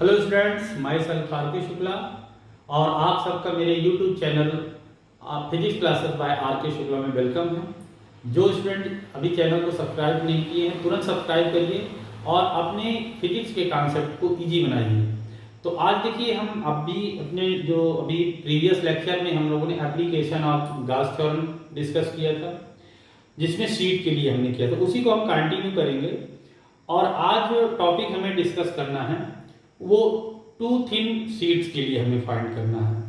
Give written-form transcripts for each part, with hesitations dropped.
Hello students, myself R K Shukla और आप सबका मेरे YouTube channel physics classes by R K Shukla में वेलकम है। जो स्टूडेंट अभी चैनल को सब्सक्राइब नहीं किए हैं तुरंत सब्सक्राइब करिए और अपने फिजिक्स के कॉन्सेप्ट को इजी बनाइए। तो आज देखिए हम अपने जो अभी प्रीवियस लेक्चर में हम लोगों ने application of Gauss theorem discuss किया था, जिसमें शीट के लिए हमने किया था, उसी को हम कंटिन्यू करेंगे। और आज जो टॉपिक हमें डिस्कस करना है वो टू थिन शीट्स के लिए हमें फाइंड करना है।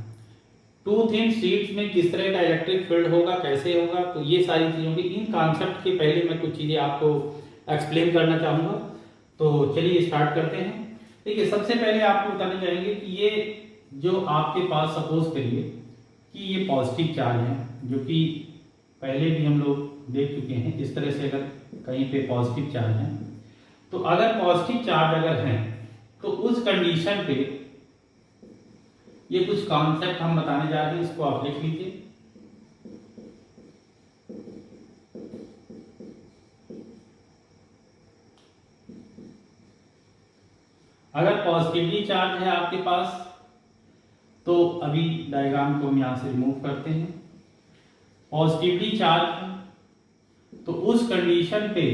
टू थिन शीट्स में किस तरह का इलेक्ट्रिक फील्ड होगा, कैसे होगा, तो ये सारी चीज़ों की इन कॉन्सेप्ट के पहले मैं कुछ चीज़ें आपको एक्सप्लेन करना चाहूँगा। तो चलिए स्टार्ट करते हैं। देखिए, सबसे पहले आपको बताने चाहेंगे कि ये जो आपके पास सपोज करिए कि ये पॉजिटिव चार्ज है, जो कि पहले भी हम लोग देख चुके हैं। इस तरह से अगर कहीं पे पॉजिटिव चार्ज है तो अगर पॉजिटिव चार्ज अगर है तो उस कंडीशन पे ये कुछ कॉन्सेप्ट हम बताने जा रहे हैं, इसको आप लिख लीजिए। अगर पॉजिटिवली चार्ज है आपके पास तो अभी डायग्राम को हम यहां से रिमूव करते हैं। पॉजिटिवली चार्ज है तो उस कंडीशन पे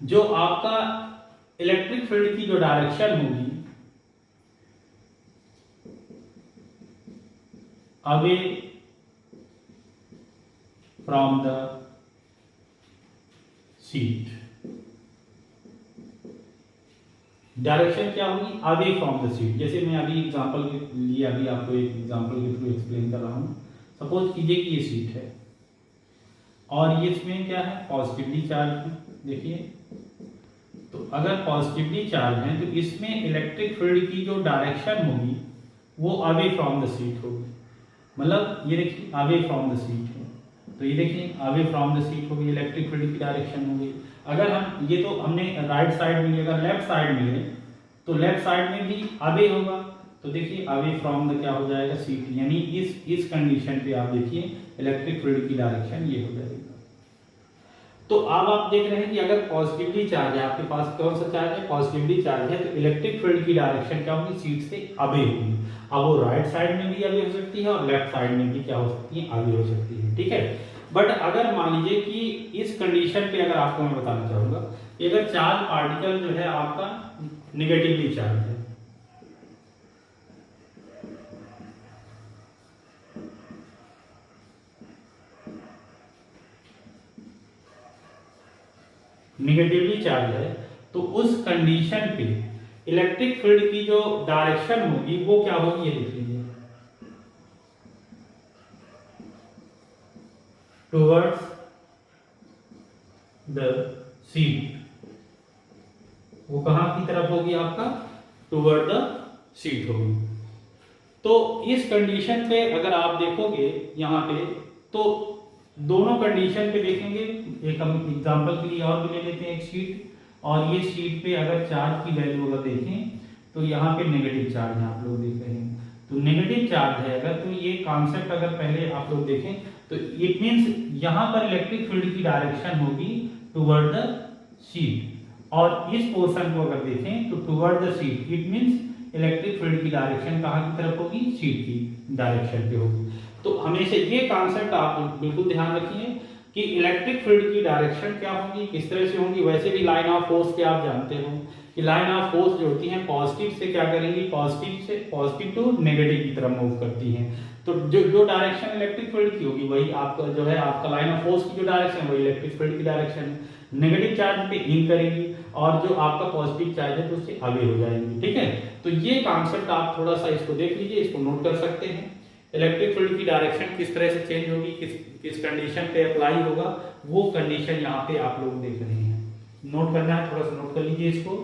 जो आपका इलेक्ट्रिक फील्ड की जो डायरेक्शन होगी away from the sheet, direction क्या होगी, अवे फ्रॉम द शीट। जैसे मैं अभी एग्जांपल के लिए अभी आपको एक एग्जांपल के थ्रू एक्सप्लेन कर रहा हूं। सपोज कीजिए कि ये शीट है और ये इसमें क्या है, पॉजिटिवली चार्ज है। देखिए, तो अगर पॉजिटिवली चार्ज है तो इसमें इलेक्ट्रिक फील्ड की जो डायरेक्शन होगी वो अवे फ्रॉम द शीट होगी। मतलब ये देखिए अवे फ्रॉम द शीट है, तो ये देखिए अवे फ्रॉम द शीट होगी, इलेक्ट्रिक फील्ड की डायरेक्शन होगी। अगर हम ये तो हमने राइट साइड में, अगर लेफ्ट साइड मिले तो लेफ्ट साइड में भी अवे होगा। तो देखिए अवे फ्रॉम द क्या हो जाएगा, शीट। यानी इस कंडीशन पे आप देखिए इलेक्ट्रिक फील्ड की डायरेक्शन ये हो जाएगी। तो अब आप देख रहे हैं कि अगर पॉजिटिवली चार्ज है आपके पास, कौन सा चार्ज है, पॉजिटिवली चार्ज है, तो इलेक्ट्रिक फील्ड की डायरेक्शन क्या होगी, शीट से अवे होगी। अब वो राइट साइड में भी अवे हो सकती है और लेफ्ट साइड में भी क्या हो सकती है, अवे हो सकती है। ठीक है। बट अगर मान लीजिए कि इस कंडीशन पे अगर आपको मैं बताना चाहूंगा कि अगर चार्ज पार्टिकल जो है आपका निगेटिवली चार्ज है, निगेटिवली चार्ज है, तो उस कंडीशन पे इलेक्ट्रिक फील्ड की जो डायरेक्शन होगी वो क्या होगी, ये लिख लीजिए, टुवर्ड्स द शीट। वो कहां की तरफ होगी आपका, टुवर्ड द शीट होगी। तो इस कंडीशन पे अगर आप देखोगे यहां पे, तो दोनों कंडीशन पे देखेंगे। एक हम एग्जांपल के लिए और भी ले लेते हैं एक शीट, और ये शीट पे अगर चार्ज की वैल्यू अगर देखें तो यहाँ पे नेगेटिव चार्ज है, आप लोग देख रहे हैं। तो नेगेटिव चार्ज है अगर, तो ये कॉन्सेप्ट अगर पहले आप लोग देखें तो इट मींस यहाँ पर इलेक्ट्रिक फील्ड की डायरेक्शन होगी टुवर्ड द शीट, और इस पोर्शन को अगर देखें तो toward the sheet, it means electric field की डायरेक्शन कहाँ की तरफ होगी, शीट की डायरेक्शन पे होगी। तो हमेशा ये कॉन्सेप्ट आप बिल्कुल ध्यान रखिए कि इलेक्ट्रिक फील्ड की डायरेक्शन क्या होगी, किस तरह से होगी। वैसे भी लाइन ऑफ फोर्स के आप जानते हो कि लाइन ऑफ फोर्स जो होती है पॉजिटिव से क्या करेंगी, पॉजिटिव टू नेगेटिव की तरफ मूव करती हैं। तो जो डायरेक्शन इलेक्ट्रिक फील्ड की होगी वही आपका जो है, आपका लाइन ऑफ फोर्स की जो डायरेक्शन वही इलेक्ट्रिक फील्ड की डायरेक्शन है। नेगेटिव चार्ज पे इन करेगी और जो आपका पॉजिटिव चार्ज है तो उससे अवे हो जाएंगी। ठीक है। तो ये कॉन्सेप्ट आप थोड़ा सा इसको देख लीजिए, इसको नोट कर सकते हैं। इलेक्ट्रिक फील्ड की डायरेक्शन किस तरह से चेंज होगी, किस कंडीशन पे अप्लाई होगा, वो कंडीशन यहाँ पे आप लोग देख रहे हैं। नोट करना है, थोड़ा सा नोट कर लीजिए इसको।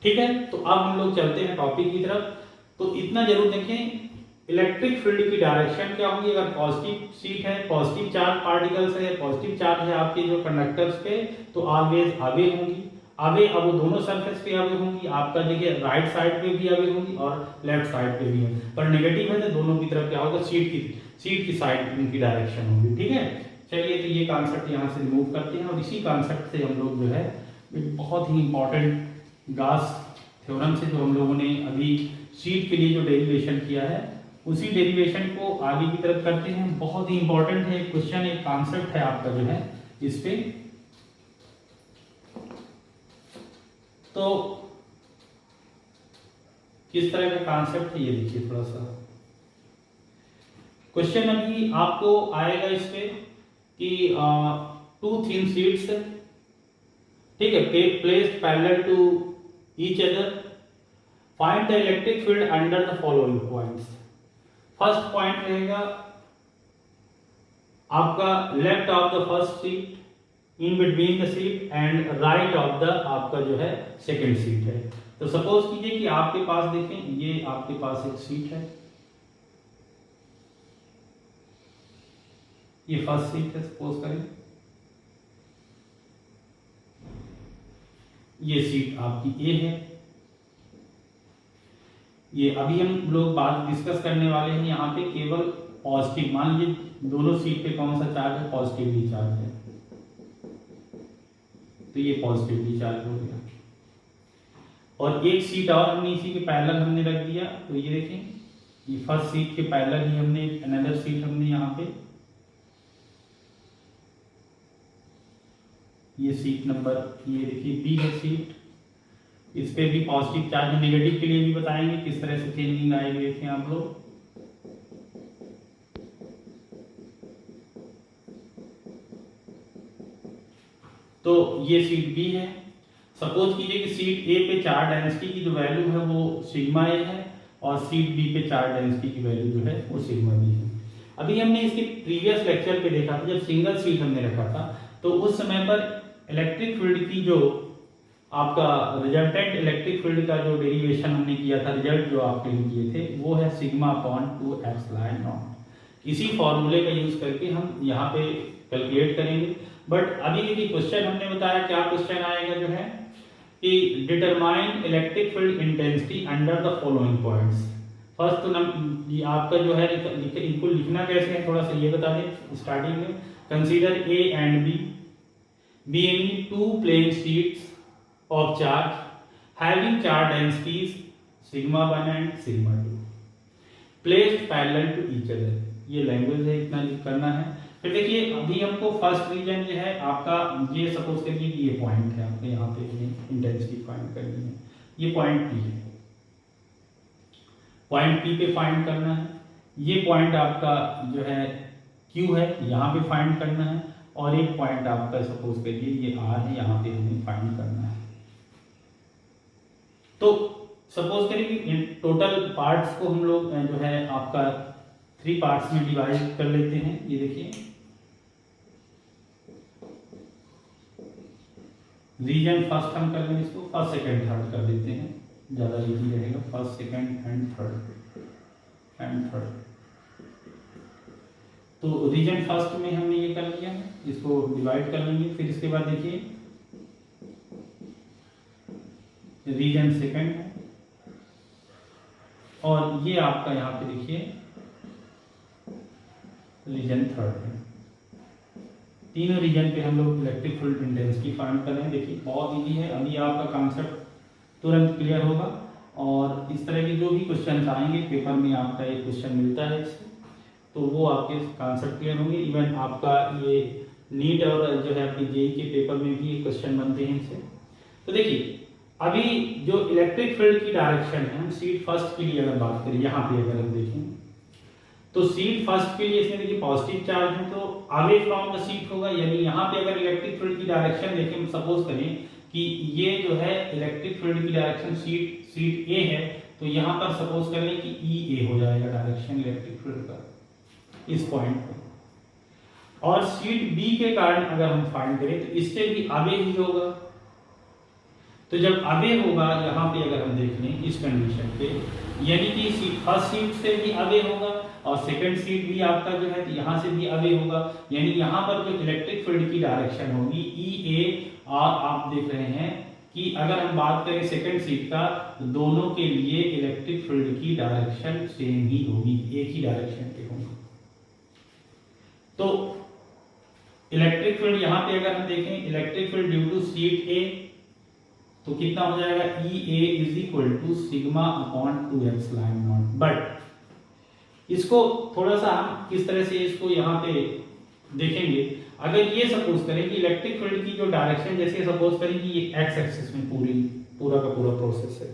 ठीक है। तो अब हम लोग चलते हैं टॉपिक की तरफ। तो इतना जरूर देखें, इलेक्ट्रिक फील्ड की डायरेक्शन क्या होगी। अगर पॉजिटिव शीट है, पॉजिटिव चार्ज पार्टिकल्स है, पॉजिटिव चार्ज है आपके जो कंडक्टर्स पे, तो ऑलवेज अवे होंगी। अवे अब वो दोनों सरफेस पे अवे होंगी। आपका देखिए राइट साइड पे भी अवे होंगी और लेफ्ट साइड पे भी है। पर नेगेटिव है तो दोनों की तरफ क्या होगा, शीट की साइड की डायरेक्शन होगी। ठीक है। चलिए तो ये कॉन्सेप्ट यहाँ से रिमूव करते हैं और इसी कॉन्सेप्ट से हम लोग जो है एक बहुत ही इंपॉर्टेंट गास थ्योरम से जो हम लोगों ने अभी शीट के लिए जो डेरिवेशन किया है उसी डेरिवेशन को आगे की तरफ करते हैं। बहुत ही इंपॉर्टेंट है क्वेश्चन, एक कॉन्सेप्ट है आपका जो है इस पे। तो किस तरह का कॉन्सेप्ट है ये देखिए थोड़ा सा। क्वेश्चन अभी आपको आएगा इस पे कि 2 थिन शीट्स, ठीक है, placed parallel to each other, find the electric field under the following points. First point रहेगा आपका left of the first sheet, in between the sheet and right of the आपका जो है सेकंड सीट है। तो suppose कीजिए कि आपके पास देखें ये आपके पास एक सीट है, ये फर्स्ट सीट है सपोज करें, ये सीट आपकी ए है। ये अभी हम लोग बात डिस्कस करने वाले हैं यहाँ पे केवल पॉजिटिव। मान लीजिए दोनों सीट पे कौन सा चार्ज है, पॉजिटिवली चार्ज है, तो ये पॉजिटिवली चार्ज हो गया। और एक सीट और हमने इसी के पैरेलल हमने रख दिया, तो ये देखें ये फर्स्ट सीट के पैरेलल ही हमने अनदर सीट हमने यहाँ पे ये सीट नंबर ये देखिए बी है सीट, इस पे भी पॉजिटिव चार्ज, नेगेटिव के लिए भी बताएंगे किस तरह से चेंजिंग आएगी। देखें आप लोग तो ये सीट बी है। सपोज कीजिए कि सीट ए पे चार्ज डेंसिटी की जो वैल्यू है वो सिग्मा ए है और सीट बी पे चार्ज डेंसिटी की वैल्यू जो है वो सिग्मा बी है। अभी हमने इसके प्रीवियस लेक्चर पे देखा था जब सिंगल सीट हमने रखा था, तो उस समय पर इलेक्ट्रिक फील्ड की जो आपका रिजल्टेंट इलेक्ट्रिक फील्ड का जो डेरिवेशन हमने किया था, रिजल्ट जो आपके लिए किए थे वो है सिग्मा अपॉन 2 एप्सिलॉन नॉट। इसी फॉर्मूले का यूज करके हम यहाँ पे कैलकुलेट करेंगे। बट अभी देखिए क्वेश्चन हमने बताया, क्या क्वेश्चन आएगा जो है कि determine electric field intensity under the following points. First तो ये आपका जो है इनको लिखना कैसे है थोड़ा सा ये बता दें स्टार्टिंग में। Consider A and B being 2 plane sheets of charge having charge densities sigma 1 and sigma 2 placed parallel to each other। ये लैंग्वेज है, इतना करना है। फिर देखिए अभी हमको फर्स्ट रीजन जो है आपका ये सपोज करिए कि ये पॉइंट है, आपने यहाँ पे इंटेंसिटी फाइंड करनी है, ये पॉइंट पी है, पॉइंट पी पे फाइंड करना है। ये पॉइंट आपका जो है क्यू है, यहाँ पे फाइंड करना है। और एक पॉइंट आपका सपोज करिए ये आर है, यहाँ पे हमें फाइंड करना है। तो सपोज करिए कि टोटल पार्ट्स को हम लोग जो है आपका 3 पार्ट्स में डिवाइड कर लेते हैं। ये देखिए रीजन फर्स्ट हम कर लेंगे, इसको फर्स्ट सेकंड थर्ड कर देते हैं, ज्यादा इजी रहेगा। First second and third. तो रीजन फर्स्ट में हमने ये कर लिया है, इसको डिवाइड कर लेंगे। फिर इसके बाद देखिए रीजन सेकंड है और ये आपका यहाँ पे देखिए रीजन थर्ड है। तीनों रीजन पे हम लोग इलेक्ट्रिक फील्ड इंटेंसिटी फाइंड कर रहे हैं। देखिए बहुत इजी है, अभी आपका कॉन्सेप्ट तुरंत क्लियर होगा। और इस तरह के जो भी क्वेश्चन आएंगे पेपर में, आपका एक क्वेश्चन मिलता है इससे, तो वो आपके कॉन्सेप्ट क्लियर होंगे। इवन आपका ये नीट और जो है आपकी जेईई के पेपर में भी क्वेश्चन बनते हैं इससे। तो देखिए अभी जो इलेक्ट्रिक फील्ड की डायरेक्शन है, हम सीट फर्स्ट के लिए अगर बात करें, यहाँ पे अगर हम देखें तो सीट फर्स्ट के लिए इसमें देखिए पॉजिटिव चार्ज है तो अवे फ्रॉम द सीट होगा। यानी यहाँ पे अगर इलेक्ट्रिक फील्ड की डायरेक्शन देखें, सपोज करें कि ये जो है इलेक्ट्रिक फील्ड की डायरेक्शन सीट ए है, तो यहाँ पर सपोज कर लें कि ई ए हो जाएगा डायरेक्शन इलेक्ट्रिक फील्ड का इस पॉइंट पे। और सीट बी के कारण अगर हम फाइंड करें तो इससे भी अवे ही होगा। तो जब अवे होगा यहाँ पे अगर हम देख लें इस कंडीशन पे, यानी कि फर्स्ट सीट से भी अवे होगा और सेकंड सीट भी आपका जो है यहाँ से भी अवे होगा। यानी यहाँ पर जो इलेक्ट्रिक फील्ड की डायरेक्शन होगी ई ए, और आप देख रहे हैं कि अगर हम बात करें सेकंड सीट का, तो दोनों के लिए इलेक्ट्रिक फील्ड की डायरेक्शन सेम ही होगी, एक ही डायरेक्शन पे होगी। तो इलेक्ट्रिक फील्ड यहाँ पे अगर हम देखें, electric field due to sheet A, तो कितना हो जाएगा, E A is equal to sigma upon 2 epsilon naught. But इसको थोड़ा सा हम किस तरह से इसको यहाँ पे देखेंगे। अगर ये सपोज करें कि इलेक्ट्रिक फील्ड की जो डायरेक्शन, जैसे सपोज करें कि ये एक्स एक्सिस में पूरा का पूरा प्रोसेस है,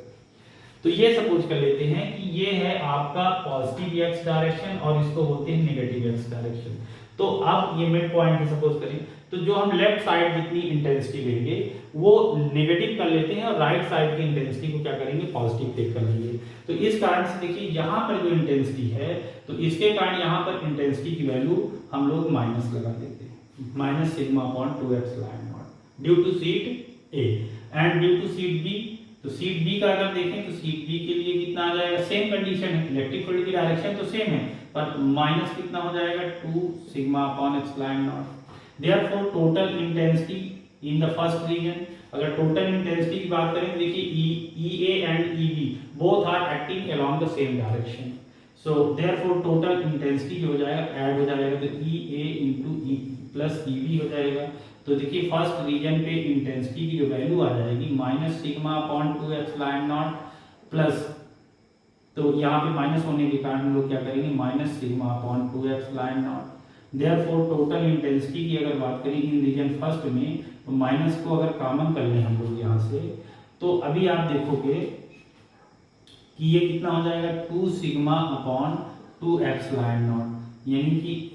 तो ये सपोज कर लेते हैं कि ये है आपका पॉजिटिव एक्स डायरेक्शन और इसको बोलते हैं नेगेटिव एक्स डायरेक्शन। तो अब ये मिड पॉइंट है सपोज करें, तो जो हम लेफ्ट साइड जितनी इंटेंसिटी लेंगे वो नेगेटिव कर लेते हैं और राइट साइड की इंटेंसिटी को क्या करेंगे, पॉजिटिव टेक कर लेंगे। तो इस कारण से देखिए यहाँ पर जो इंटेंसिटी है, तो इसके कारण यहाँ पर इंटेंसिटी की वैल्यू हम लोग माइनस लगा देते हैं, minus sigma upon 2 epsilon naught due to sheet A and due to sheet B. तो शीट बी का अगर देखें तो शीट बी के लिए कितना आ जाएगा, सेम कंडीशन है, इलेक्ट्रिक फील्ड की डायरेक्शन तो सेम है, पर माइनस कितना हो जाएगा, 2 sigma upon epsilon naught. Therefore total intensity in the first region, अगर टोटल इंटेंसिटी की बात करें, देखिए E A and E B both are acting along the same direction, so therefore total intensity जो हो जाएगा ऐड हो जाएगा, तो E A into E plus E B हो जाएगा। तो देखिए फर्स्ट रीजन पे इंटेंसिटी की जो वैल्यू आ जाएगी minus sigma upon 2 epsilon naught plus, तो यहाँ पे माइनस होने के कारण हम लोग क्या करेंगे, minus sigma upon 2 epsilon naught. Therefore total intensity की अगर बात करें इन रीजन फर्स्ट में, तो माइनस को अगर कॉमन कर लें हम लोग यहाँ से, तो अभी आप देखोगे कि ये कितना हो जाएगा, 2 सिग्मा अपॉन 2 एप्सिलॉन नॉट, यानी कि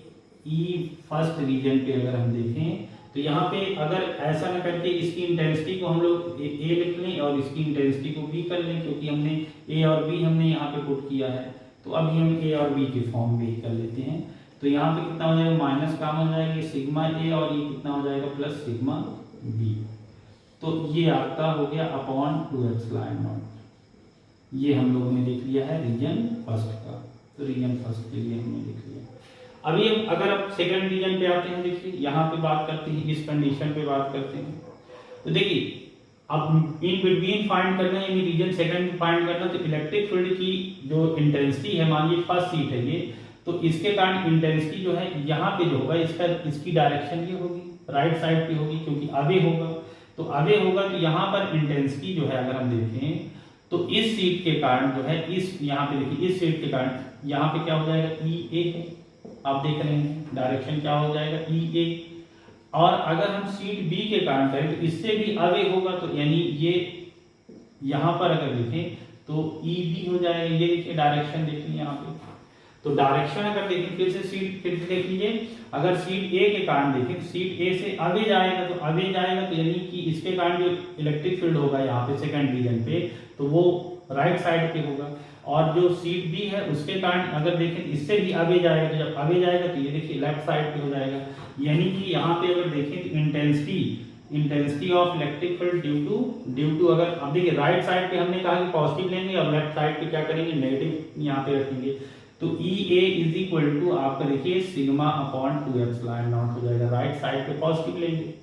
ई फर्स्ट रीजन पे अगर हम देखें तो यहाँ पे अगर ऐसा न करके इसकी इंटेंसिटी को हम लोग ए लिख लें और इसकी इंटेंसिटी को बी कर लें, क्योंकि हमने ए और बी हमने यहाँ पे पुट किया है, तो अभी हम ए और बी के फॉर्म में ही कर लेते हैं। तो यहाँ पे कितना हो जाएगा, माइनस काम हो जाएगा सिग्मा ए और ये कितना हो जाएगा प्लस सिग्मा बी। तो ये आपका हो गया अपॉन 2 एप्सिलॉन नॉट। ये हम लोगों ने देख लिया है रीजन फर्स्ट का, तो रीजन फर्स्ट के लिए हमने देख लिया। अभी अगर आप सेकंड रीजन पे आते हैं, देखिए यहाँ पे बात करते हैं, इस कंडीशन पे बात करते हैं, तो देखिए अब इन बिटवीन फाइंड करना है, यानी रीजन सेकंड फाइंड करना, तो इलेक्ट्रिक फील्ड की जो इंटेंसिटी है, मान लीजिए फर्स्ट शीट है ये, तो इसके कारण इंटेंसिटी जो है यहाँ पे जो होगा इसकी डायरेक्शन ये होगी, राइट साइड पे होगी, क्योंकि अवे होगा। तो अवे होगा तो यहाँ पर इंटेंसिटी जो है अगर हम देखें तो इस शीट के कारण जो है, इस यहाँ पे देखिए इस शीट के कारण यहाँ पे क्या हो जाएगा, ई ए है, आप देख रहे हैं डायरेक्शन क्या हो जाएगा, ई ए। और अगर हम शीट बी के कारण करें तो इससे भी अवे होगा, तो यानी ये यहाँ पर अगर देखें तो ई बी हो जाएगा, ये देखिए डायरेक्शन देखिए यहाँ पे। तो डायरेक्शन अगर देखें फिर से देख लीजिए, अगर शीट ए के कारण देखें तो शीट ए से अवे जाएगा, तो अवे जाएगा तो यानी कि इसके कारण जो इलेक्ट्रिक फील्ड होगा यहाँ पे सेकंड रीजन पे, तो वो राइट साइड पे होगा। और जो शीट बी है उसके कारण अगर देखें इससे भी अवे जाएगा, तो जब अवे जाएगा तो ये देखिए लेफ्ट साइड पे हो जाएगा। यानी कि यहाँ पे अगर देखें तो intensity of electric field due to अगर अब देखिए राइट साइड पे हमने कहा कि पॉजिटिव लेंगे और लेफ्ट साइड पे क्या करेंगे, नेगेटिव यहाँ पे रखेंगे। तो E A is equal to आपका देखिए सिग्मा अपॉन 2 एप्सिलॉन नॉट हो जाएगा, राइट साइड पे पॉजिटिव लेंगे,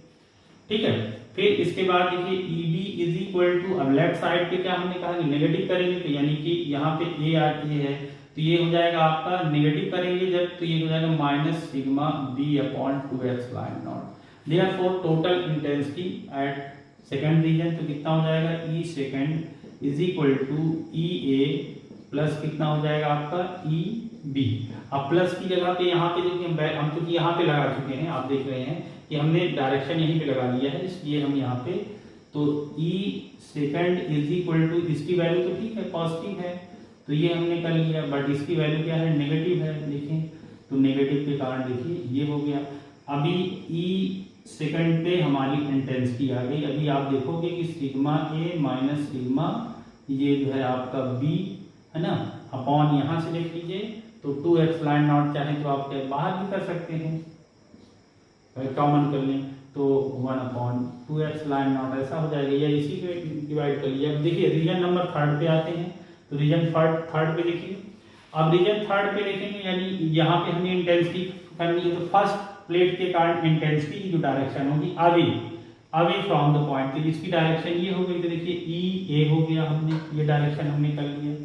ठीक है। फिर इसके बाद देखिए E B is equal to, अब लेफ्ट साइड पे क्या हमने कहा कि नेगेटिव करेंगे, तो यानी कि यहाँ पे ए है, तो ये हो जाएगा आपका नेगेटिव करेंगे जब, तो ये हो जाएगा minus sigma B upon 2 epsilon naught. Therefore total intensity at second region तो कितना हो जाएगा, E second is equal to E A plus कितना हो जाएगा आपका ई बी। अब प्लस की जगह पे यहाँ पे देखिए हम तो यहाँ पे लगा चुके हैं, आप देख रहे हैं कि हमने डायरेक्शन यहीं पे लगा लिया है, इसलिए हम यहाँ पे तो ई सेकंड इज इक्वल टू, इसकी वैल्यू तो ठीक है पॉजिटिव है, तो ये हमने कर लिया, बट इसकी वैल्यू क्या है, नेगेटिव है, देखें तो नेगेटिव के कारण देखिए ये हो गया। अभी ई सेकंड पे हमारी इंटेंसिटी आ गई, अभी आप देखोगे कि सिग्मा ए माइनस सिग्मा ये जो है आपका बी है ना, अपॉन यहाँ से देख लीजिए तो 2 एप्सिलॉन नॉट चाहे तो आप बाहर भी कर सकते हैं, कॉमन कर लें तो 1 अपॉन 2 एप्सिलॉन नॉट ऐसा हो जाएगा, या इसी पे डिवाइड कर लीजिए। अब देखिए रीजन नंबर थर्ड पे आते हैं, तो रीजन थर्ड पे देखिए, अब रीजन थर्ड पे देखेंगे, यानी यहाँ पे हमें इंटेंसिटी करनी है, तो फर्स्ट प्लेट के कारण इंटेंसिटी की जो डायरेक्शन होगी अवे फ्रॉम द पॉइंट, तो इसकी डायरेक्शन ये हो गई, तो देखिए ई ए हो गया, हमने ये डायरेक्शन हमने कर लिया।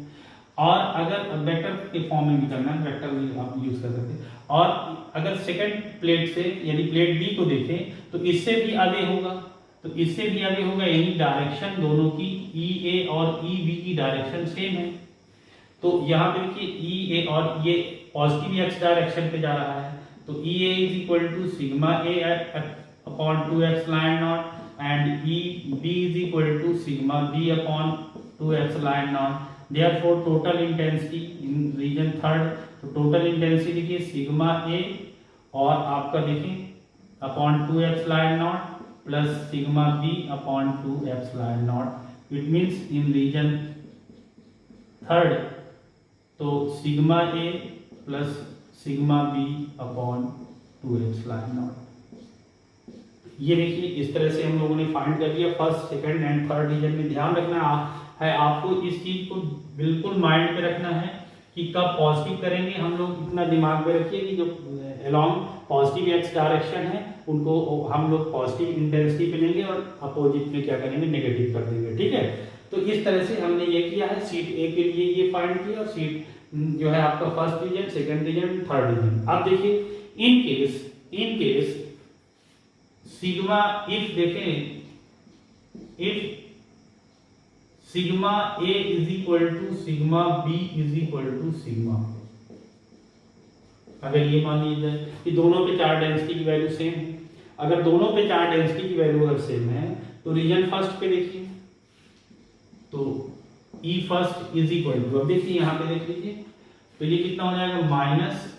और अगर वेक्टर के फॉर्म में भी करना है, वेक्टर भी आप यूज कर सकते हैं। और अगर सेकंड प्लेट से यानी प्लेट बी को देखें तो इससे भी आगे होगा, तो इससे भी आगे होगा, यानी डायरेक्शन दोनों की ई ए और ई बी की डायरेक्शन सेम है। तो यहाँ पे देखिए ई ए और ये पॉजिटिव एक्स डायरेक्शन पे जा रहा है, तो E A is equal to sigma A upon 2x line naught and E B is equal to sigma B upon 2x line naught. Therefore total intensity in region third, तो total intensity देखिए sigma A और आपका देखिए upon 2 epsilon naught plus sigma B upon 2 epsilon naught. It means in region third तो sigma A plus sigma B upon 2 epsilon naught. ये देखिए इस तरह से हम लोगों ने फाइंड कर लिया first, second and third region में। ध्यान रखना है आपको, इस चीज को बिल्कुल माइंड में रखना है कि कब पॉजिटिव करेंगे हम लोग, इतना दिमाग में रखिए कि जो अलोंग पॉजिटिव एक्स डायरेक्शन है उनको हम लोग पॉजिटिव इंटेंसिटी पे लेंगे और अपोजिट में क्या करेंगे, नेगेटिव कर देंगे। ठीक है, तो इस तरह से हमने ये किया है, सीट ए के लिए ये फाइंड किया और सीट जो है आपका first region, second region, third region. अब देखिए इन केस सिग्मा, इफ देखें if sigma A is equal to sigma B is equal to sigma, अगर ये मान लिया जाए कि दोनों पे चार्ज डेंसिटी की वैल्यू सेम है, अगर दोनों पे चार्ज डेंसिटी की वैल्यू अगर सेम है तो रीजन फर्स्ट पे देखिए तो E first is equal to, अब देखिए यहाँ पे देख लीजिए तो ये कितना हो जाएगा, minus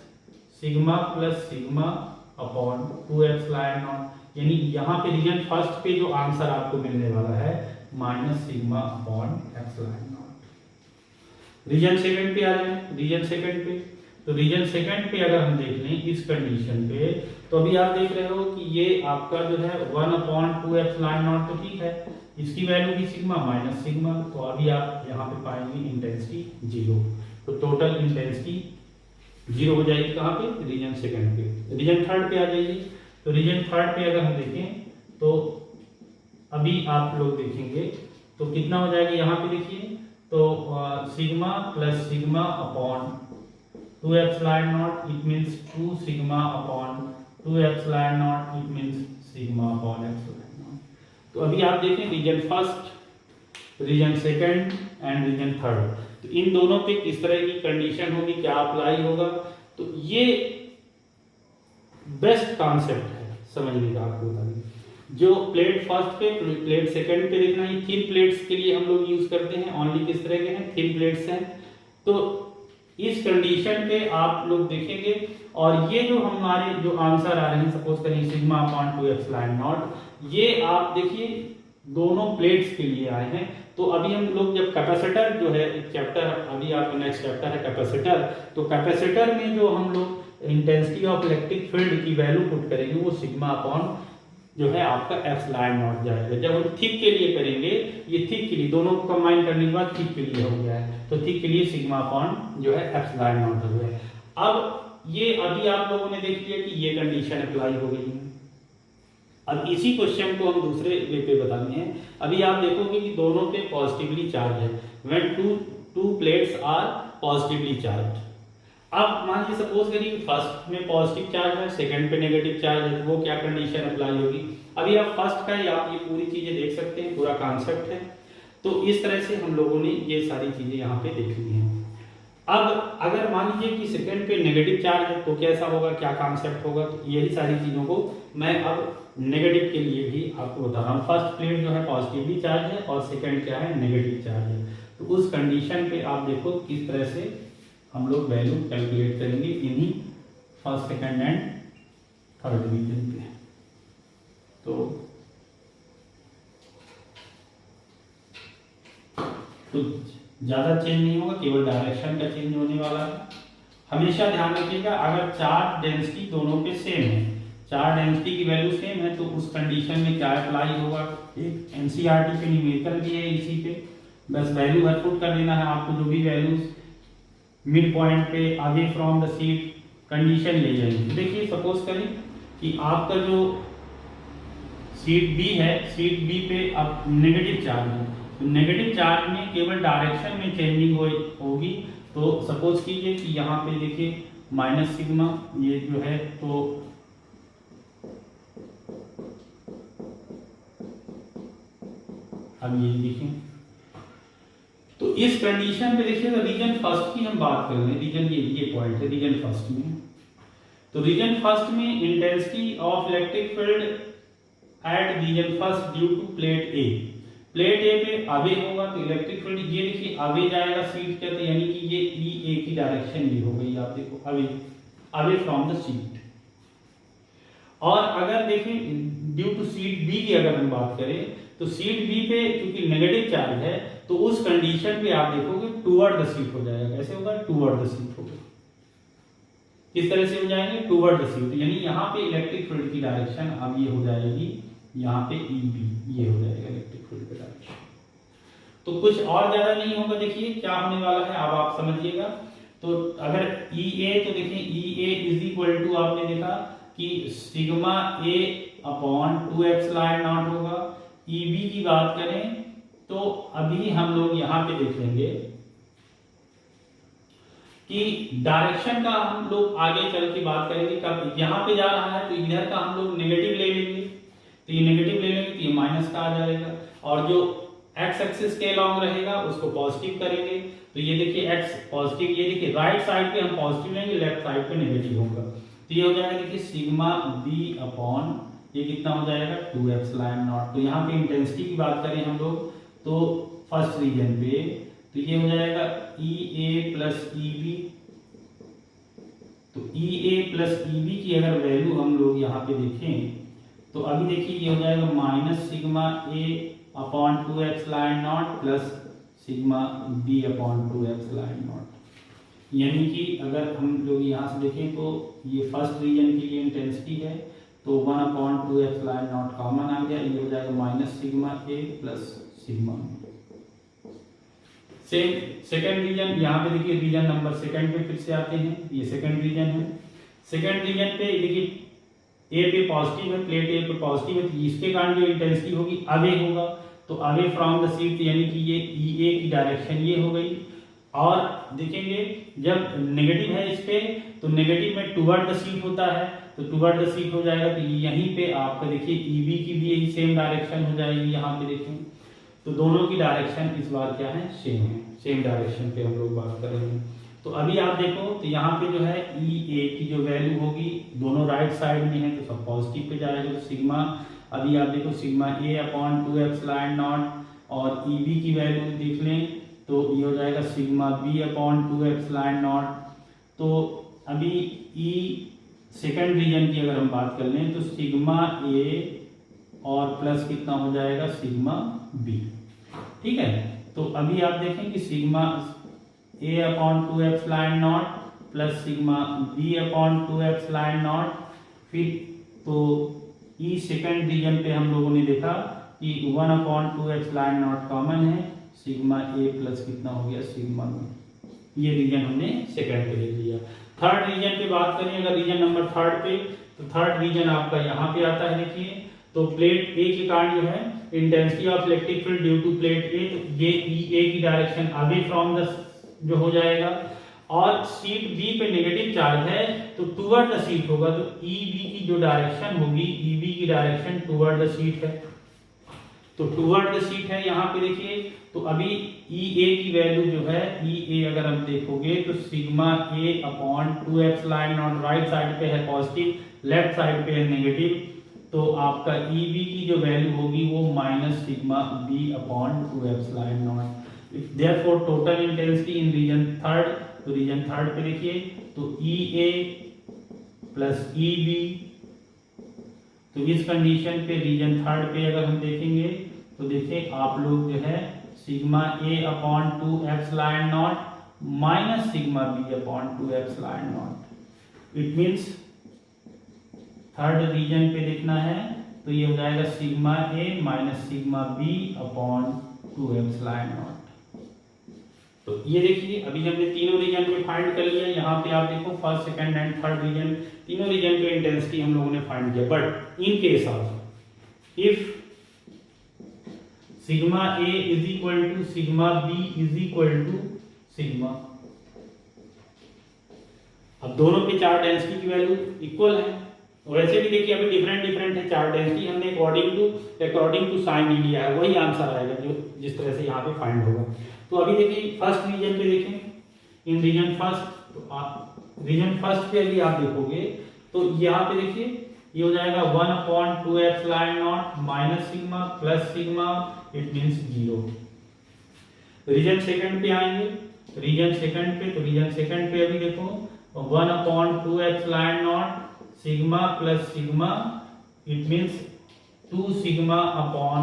sigma plus sigma upon 2 epsilon naught. यानी यहाँ पे रीजन फर्स्ट पे जो आंसर आपको मिलने वाला है minus sigma upon epsilon naught. Region second पे आ जाए, रीजन सेकंड पे, तो रीजन सेकंड पे अगर हम देख लें इस कंडीशन पे तो अभी आप देख रहे हो कि ये आपका जो है 1/2 एप्सिलॉन नॉट तो ठीक है, इसकी वैल्यू भी सिग्मा माइनस सिग्मा, तो अभी आप यहाँ पे पाएंगे इंटेंसिटी 0, तो टोटल इंटेंसिटी 0 हो जाएगी कहाँ पे, रीजन सेकंड पे। रीजन थर्ड पे आ जाइए, तो रीजन थर्ड पे अगर हम देखें तो अभी आप लोग देखेंगे तो कितना हो जाएगा, यहाँ पे देखिए तो sigma plus sigma upon 2 epsilon naught, it means 2 sigma upon 2 epsilon naught, it means sigma upon epsilon naught. तो अभी आप देखें region first, region second and region third, तो इन दोनों पे किस तरह की कंडीशन होगी, क्या अप्लाई होगा, तो ये बेस्ट कॉन्सेप्ट है समझने का आपको बताइए। जो प्लेट फर्स्ट पे, प्लेट सेकंड पे देखना, ये थिन प्लेट्स के लिए हम लोग यूज करते हैं, ओनली किस तरह के हैं, थिन प्लेट्स हैं। तो इस कंडीशन पे आप लोग देखेंगे और ये जो हमारे जो आंसर आ रहे हैं, सपोज करिए सिग्मा अपॉन 2 एप्सिलॉन नॉट, ये आप देखिए दोनों प्लेट्स के लिए आए हैं। तो अभी हम लोग जब कैपेसिटर जो है चैप्टर, अभी आपका नेक्स्ट चैप्टर है कैपेसिटर, तो कैपेसिटर में जो हम लोग इंटेंसिटी ऑफ इलेक्ट्रिक फील्ड की वैल्यू पुट करेंगे वो सिग्मा अपॉन जो है आपका एप्सिलॉन नॉट जाएगा। जब हम थिक के लिए करेंगे, ये थिक के लिए दोनों को कंबाइन करने के बाद थिक के लिए हो गया है, तो थिक के लिए सिग्मा अपॉन जो है एप्सिलॉन नॉट हो गया है। अब ये अभी आप लोगों ने देख लिया कि ये कंडीशन अप्लाई हो गई है। अब इसी क्वेश्चन को हम दूसरे वे पे बताते हैं। अभी आप देखोगे कि दोनों पे पॉजिटिवली चार्ज है, when two plates are positively charge. अब मान लीजिए सपोज करिए कि फर्स्ट में पॉजिटिव चार्ज है, सेकंड पे नेगेटिव चार्ज है, तो वो क्या कंडीशन अप्लाई होगी। अभी आप फर्स्ट का आप ये पूरी चीजें देख सकते हैं, पूरा कॉन्सेप्ट है। तो इस तरह से हम लोगों ने ये सारी चीजें यहाँ पे देख ली हैं। अब अगर मान लीजिए कि सेकंड पे नेगेटिव चार्ज है तो कैसा होगा, क्या कॉन्सेप्ट होगा, तो यही सारी चीजों को मैं अब नेगेटिव के लिए भी आपको बता रहा हूँ। फर्स्ट प्लेट जो है पॉजिटिवली चार्ज है और सेकंड क्या है, नेगेटिव चार्ज है। तो उस कंडीशन पे आप देखो किस तरह से हम लोग वैल्यू कैलकुलेट करेंगे इन्हीं first second and third division पे। तो ज्यादा चेंज नहीं होगा, केवल डायरेक्शन का चेंज होने वाला है। हमेशा ध्यान रखिएगा अगर चार्ज डेंसिटी दोनों पे सेम है, चार्ज डेंसिटी की वैल्यू सेम है, तो उस कंडीशन में क्या अप्लाई होगा। एक एनसीईआरटी पे न्यूमेरिकल भी है, इसी पे बस वैल्यू पुट कर देना है आपको, जो भी वैल्यूज मिड पॉइंट पे away from the seat condition ले जाएंगे। देखिए सपोज करें कि आपका जो सीट बी है, सीट बी पे अब नेगेटिव चार्ज है, तो नेगेटिव चार्ज में केवल डायरेक्शन में चेंजिंग होगी। तो सपोज कीजिए कि यहाँ पे देखिए माइनस सिग्मा ये जो है, तो अब ये देखिए, तो इस कंडीशन पे देखिए रीजन फर्स्ट की हम बात कर रहे हैं। रीजन ये पॉइंट है रीजन फर्स्ट में। तो रीजन फर्स्ट में intensity of electric field at region first due to plate A. Plate A पे अवे होगा तो इलेक्ट्रिक फील्ड ये देखिए अवे जाएगा शीट के, तो यानी कि ये ई ए की डायरेक्शन ये हो गई, आप देखो अवे फ्रॉम द शीट। और अगर देखें ड्यू टू शीट बी की अगर हम बात करें, तो शीट बी पे क्योंकि नेगेटिव चार्ज है तो उस कंडीशन पे आप देखोगे टूवर्ड द शीट हो जाएगा। कैसे होगा? टूवर्ड द शीट होगा। किस तरह से हो जाएंगे? टूवर्ड द शीट, यानी यहाँ पे इलेक्ट्रिक फील्ड की डायरेक्शन अब ये हो जाएगी, यहाँ पे ई बी ये हो जाएगा इलेक्ट्रिक फील्ड की डायरेक्शन। तो कुछ और ज्यादा नहीं होगा, देखिए क्या होने वाला है अब आप समझिएगा। तो अगर ई ए, तो देखिए E A is equal to आपने देखा कि sigma A upon 2 epsilon naught होगा। ई बी की बात करें तो अभी हम लोग यहाँ पे देख लेंगे कि डायरेक्शन का हम लोग आगे चल के बात करेंगे। कब यहाँ पे जा रहा है तो इधर का हम लोग नेगेटिव ले लेंगे, तो ये नेगेटिव ले लेंगे तो ये माइनस का आ जाएगा, और जो एक्स एक्सिस के अलॉन्ग रहेगा उसको पॉजिटिव करेंगे। तो ये देखिए एक्स पॉजिटिव, ये देखिए राइट साइड पे हम पॉजिटिव लेंगे, लेफ्ट साइड पे नेगेटिव होगा। तो ये हो जाएगा देखिए सिग्मा बी अपॉन ये कितना हो जाएगा 2 एप्सिलॉन नॉट। तो यहाँ पे इंटेंसिटी की बात करें हम लोग तो फर्स्ट रीजन पे, तो ये हो जाएगा E A plus E B. तो E A plus E B की अगर वैल्यू हम लोग यहाँ पे देखें तो अभी देखिए ये हो जाएगा minus sigma A upon 2 epsilon naught plus sigma B upon 2 epsilon naught. यानी कि अगर हम लोग यहाँ से देखें तो ये फर्स्ट रीजन के लिए इंटेंसिटी है, तो 1 अपॉन 2 एप्सिलॉन नॉट कॉमन आ गया, ये हो जाएगा minus sigma A plus sigma. Same second region, यहाँ पे देखिए रीजन नंबर सेकंड पे फिर से आते हैं, ये सेकंड रीजन है। सेकंड रीजन पे देखिए ए पे पॉजिटिव है, प्लेट ए पे पॉजिटिव है, तो इसके कारण जो इंटेंसिटी होगी अवे होगा, तो अवे फ्रॉम द शीट, यानी कि ये ई ए की डायरेक्शन ये हो गई। और देखेंगे जब नेगेटिव है इस पे तो नेगेटिव में टुवर्ड द शीट होता है, तो टुवर्ड द शीट हो जाएगा, तो यहीं पे आपका देखिए ई बी की भी यही सेम डायरेक्शन हो जाएगी। यहाँ पे देखें तो दोनों की डायरेक्शन इस बार क्या है? सेम है, सेम डायरेक्शन पे हम लोग बात कर रहे हैं। तो अभी आप देखो तो यहाँ पे जो है ई ए की जो वैल्यू होगी, दोनों राइट साइड में है तो सब पॉजिटिव पे जाएगा। तो सिग्मा अभी आप देखो sigma A upon 2 epsilon not, और ई बी की वैल्यू देख लें तो ये हो जाएगा sigma B upon 2 epsilon naught. तो अभी ई सेकंड रीजन की अगर हम बात कर लें तो सिग्मा ए और प्लस कितना हो जाएगा सिग्मा बी। ठीक है, तो अभी आप देखें कि sigma A upon 2 epsilon naught plus sigma B upon 2 epsilon naught. फिर तो ई सेकंड रीजन पे हम लोगों ने देखा कि 1 अपॉन 2 एप्सिलॉन नॉट कॉमन है, सिग्मा ए प्लस कितना हो गया सिग्मा बी। ये रीजन हमने सेकंड पे लिख लिया। थर्ड रीजन पे बात करें अगर रीजन नंबर थर्ड पे, तो थर्ड रीजन आपका यहाँ पे आता है। देखिए तो प्लेट ए के कारण जो है intensity of electric field due to plate A, तो ये ई ए की डायरेक्शन अवे फ्रॉम द जो हो जाएगा, और शीट बी पे नेगेटिव चार्ज है तो टुवर्ड द शीट होगा, तो ई बी की जो डायरेक्शन होगी, ई बी की डायरेक्शन टुवर्ड द शीट है, तो टुवर्ड द शीट है यहाँ पे देखिए। तो अभी ई ए की वैल्यू जो है ई ए अगर हम देखोगे तो sigma A upon 2 epsilon not, right side पे है पॉजिटिव, लेफ्ट साइड पे है नेगेटिव, तो आपका ई बी की जो वैल्यू होगी वो minus sigma B upon 2 epsilon naught. Therefore total intensity in region third, तो रीजन थर्ड पे देखिए तो E A plus E B, तो इस कंडीशन पे रीजन थर्ड पे अगर हम देखेंगे तो देखिए आप लोग जो है sigma A upon 2 epsilon naught minus sigma B upon 2 epsilon naught. It means third region पे देखना है तो ये हो जाएगा sigma A minus sigma B upon 2 epsilon naught. तो ये देखिए अभी हमने तीनों रीजन पे फाइंड कर लिया। यहाँ पे आप देखो first second and third region, तीनों रीजन पे इंटेंसिटी हम लोगों ने फाइंड किया। But in case of if sigma A is equal to sigma B is equal to sigma. अब दोनों पे चार्ज डेंसिटी की वैल्यू इक्वल है, और ऐसे भी देखिए अभी डिफरेंट डिफरेंट है चार्ज डेंसिटी, हमने अकॉर्डिंग टू साइन ही लिया है, वही आंसर आएगा जो जिस तरह से यहाँ पे फाइंड होगा। तो अभी देखिए फर्स्ट रीजन पे देखें, इन रीजन फर्स्ट पे अभी आप देखोगे तो यहाँ पे देखिए ये हो जाएगा 1/2 epsilon naught minus sigma plus sigma, it means 0। Region second पे आएंगे, रीजन सेकंड पे अभी देखो 1/2 epsilon naught sigma plus sigma, it means 2 sigma upon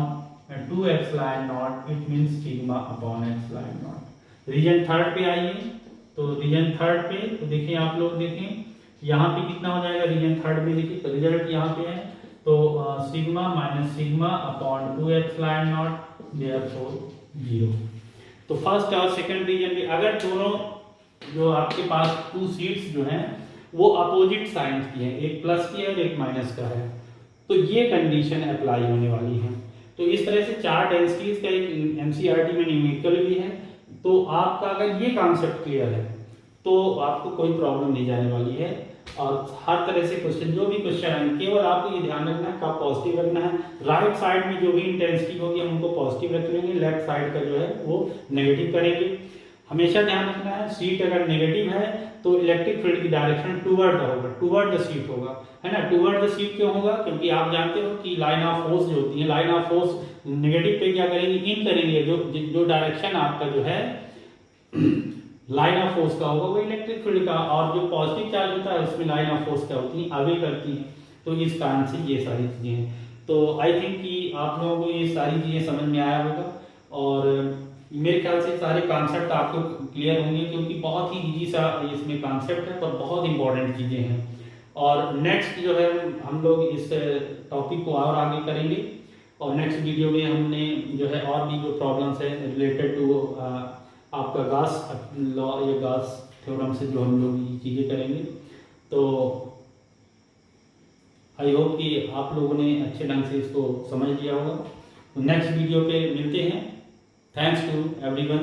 2 epsilon naught, it means sigma upon epsilon naught. Region third पे आइए, तो region third पे तो देखिए आप लोग देखें यहाँ पे कितना हो जाएगा, रीजन थर्ड में देखिए तो रिजल्ट यहाँ पे है तो sigma minus sigma upon 2 epsilon naught, therefore 0। तो फर्स्ट और सेकंड रीजन में अगर दोनों जो आपके पास 2 शीट्स जो हैं वो अपोजिट साइन की है, एक प्लस की है और एक माइनस का है, तो ये कंडीशन अप्लाई होने वाली है। तो इस तरह से चार डेंसिटीज का एक एनसीईआरटी में न्यूमेरिकल भी है। तो आपका अगर ये कॉन्सेप्ट क्लियर है तो आपको कोई प्रॉब्लम नहीं जाने वाली है, और हर तरह से क्वेश्चन जो भी क्वेश्चन आए केवल आपको ये ध्यान रखना है कब पॉजिटिव रखना है। राइट साइड में जो भी इंटेंसिटी होगी हम उनको पॉजिटिव रख लेंगे, लेफ्ट साइड का जो है वो नेगेटिव करेंगे। हमेशा ध्यान रखना है सीट अगर नेगेटिव है तो इलेक्ट्रिक फील्ड की डायरेक्शन टुवर्ड होगा, टुवर्ड द सीट होगा, है ना। टुवर्ड द सीट क्यों होगा, क्योंकि आप जानते हो कि लाइन ऑफ फोर्स जो होती है, लाइन ऑफ फोर्स नेगेटिव पे क्या करेंगे, इन करेंगे, जो डायरेक्शन आपका जो है लाइन ऑफ फोर्स का होगा वो इलेक्ट्रिक फील्ड का, और जो पॉजिटिव चार्ज होता है उसमें लाइन ऑफ फोर्स क्या होती है, आगे करती है। तो इस कारण से ये सारी चीजें हैं। तो आई थिंक कि आप लोगों को ये सारी चीजें समझ में आया होगा, और मेरे ख्याल से सारे कॉन्सेप्ट आपको क्लियर होंगे, क्योंकि बहुत ही इजी सा इसमें कॉन्सेप्ट है पर बहुत इंपॉर्टेंट चीजें हैं। और नेक्स्ट जो है हम लोग इस टॉपिक को और आगे करेंगे, और नेक्स्ट वीडियो में हमने जो है और भी जो प्रॉब्लम्स है रिलेटेड टू आपका गास लॉ या गास थ्योरम से जो हम लोग ये चीज़ें करेंगे। तो आई होप कि आप लोगों ने अच्छे ढंग से इसको समझ लिया होगा। तो नेक्स्ट वीडियो पे मिलते हैं। Thanks to everyone.